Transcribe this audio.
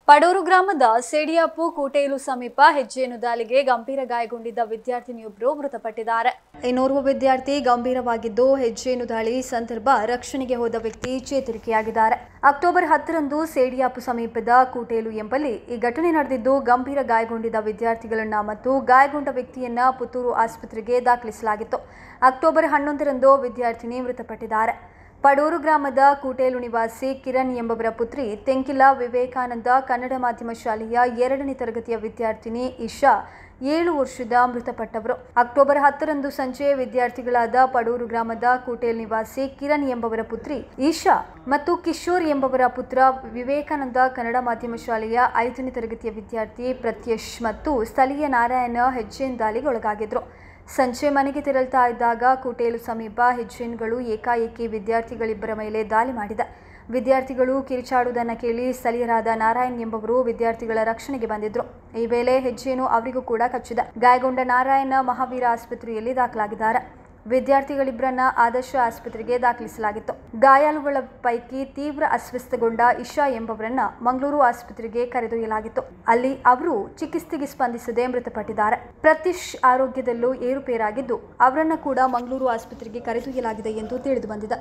ಪಡೂರು ಗ್ರಾಮದ ಸೇಡಿಯಾಪು ಕೋಟೆಲು ಸಮೀಪ ಹೆಜ್ಜೆಯನ್ನು ದಾಳಿಗೆ ಗಂಭೀರ ಗಾಯಗೊಂಡಿದ್ದ ವಿದ್ಯಾರ್ಥಿನಿಯೊಬ್ಬರು ಮೃತಪಟ್ಟಿದ್ದಾರೆ. ಇನ್ನೋರ್ವ ವಿದ್ಯಾರ್ಥಿ ಗಂಭೀರವಾಗಿದ್ದು ಹೆಜ್ಜೆಯನ್ನು ದಾಳಿ ಸಂದರ್ಭ ರಕ್ಷಣೆಗೆ ಹೋದ ವ್ಯಕ್ತಿ ಚೇತರಿಕೆಯಾಗಿದ್ದಾರೆ. ಅಕ್ಟೋಬರ್ 10ರಂದು ಸೇಡಿಯಾಪು ಸಮೀಪದ ಕೋಟೆಲು ಎಂಬಲ್ಲಿ ಈ ಘಟನೆ ನಡೆದಿದ್ದು ಗಂಭೀರ ಗಾಯಗೊಂಡಿದ್ದ ವಿದ್ಯಾರ್ಥಿಗಳನ್ನ ಮತ್ತು ಗಾಯಗೊಂಡ ವ್ಯಕ್ತಿಯನ್ನ ಪುತ್ತೂರು ಆಸ್ಪತ್ರೆಗೆ ದಾಖಲಿಸಲಾಗಿತ್ತು. ಅಕ್ಟೋಬರ್ 11ರಂದು ವಿದ್ಯಾರ್ಥಿನಿ ಮೃತಪಟ್ಟಿದ್ದಾರೆ. ಪಡೂರು ಗ್ರಾಮದ ಕೋಟೆಲು ನಿವಾಸಿ ಕಿರಣ್ ಎಂಬವರ ಪುತ್ರಿ ತೆಂಕಿಲಾ ವಿವೇಕಾನಂದ ಕನ್ನಡ ಮಾಧ್ಯಮ ಶಾಲೆಯ 2ನೇ ತರಗತಿಯ ವಿದ್ಯಾರ್ಥಿನಿ ಇಶಾ 7 ವರ್ಷದ ಮೃತಪಟ್ಟವರು. ಅಕ್ಟೋಬರ್ 10ರಂದು ಸಂಜೆ ವಿದ್ಯಾರ್ಥಿಗಳಾದ ಪಡೂರು ಗ್ರಾಮದ ಕೋಟೆಲ್ ನಿವಾಸಿ ಕಿರಣ್ ಎಂಬವರ ಪುತ್ರಿ ಇಶಾ ಮತ್ತು ಕಿಶೋರ್ ಎಂಬವರ ಪುತ್ರ ವಿವೇಕಾನಂದ ಕನ್ನಡ ಮಾಧ್ಯಮ ಶಾಲೆಯ 5ನೇ ತರಗತಿಯ ವಿದ್ಯಾರ್ಥಿ ಪ್ರತ್ಯಶ್ ಮತ್ತು ಸ್ಥಳೀಯ ನಾರಾಯಣ ಹೆಜ್ಜೆನ್ ದಾಳಿಗೆ ಒಳಗಾಗಿದ್ರು. ಸಂಜೆ ಮನೆಗೆ ತೆರಳುತ್ತಾ ಇದ್ದಾಗ ಕೋಟೆಲು ಸಮೀಪ ಹೆಜ್ಜೆನ್ಗಳು ಏಕಾಏಕಿ ವಿದ್ಯಾರ್ಥಿಗಳಿಬ್ಬರ ಮೇಲೆ ದಾಳಿ ಮಾಡಿದೆ. ವಿದ್ಯಾರ್ಥಿಗಳು ಕಿರುಚಾಡುವುದನ್ನು ಕೇಳಿ ಸ್ಥಳೀಯರಾದ ನಾರಾಯಣ್ ಎಂಬವರು ವಿದ್ಯಾರ್ಥಿಗಳ ರಕ್ಷಣೆಗೆ ಬಂದಿದ್ರು. ಈ ವೇಳೆ ಹೆಜ್ಜೆನು ಅವರಿಗೂ ಕೂಡ ಕಚ್ಚಿದೆ. ಗಾಯಗೊಂಡ ನಾರಾಯಣ ಮಹಾವೀರ ಆಸ್ಪತ್ರೆಯಲ್ಲಿ ದಾಖಲಾಗಿದ್ದಾರೆ. ವಿದ್ಯಾರ್ಥಿಗಳಿಬ್ಬರನ್ನ ಆದರ್ಶ ಆಸ್ಪತ್ರೆಗೆ ದಾಖಲಿಸಲಾಗಿತ್ತು. ಗಾಯಾಳುಗಳ ಪೈಕಿ ತೀವ್ರ ಅಸ್ವಸ್ಥಗೊಂಡ ಇಶಾ ಎಂಬವರನ್ನ ಮಂಗಳೂರು ಆಸ್ಪತ್ರೆಗೆ ಕರೆದೊಯ್ಯಲಾಗಿತ್ತು. ಅಲ್ಲಿ ಅವರು ಚಿಕಿತ್ಸೆಗೆ ಸ್ಪಂದಿಸದೆ ಮೃತಪಟ್ಟಿದ್ದಾರೆ. ಪ್ರತ್ಯಶ್ ಆರೋಗ್ಯದಲ್ಲೂ ಏರುಪೇರಾಗಿದ್ದು ಅವರನ್ನ ಕೂಡ ಮಂಗಳೂರು ಆಸ್ಪತ್ರೆಗೆ ಕರೆದೊಯ್ಯಲಾಗಿದೆ ಎಂದು ತಿಳಿದು ಬಂದಿದೆ.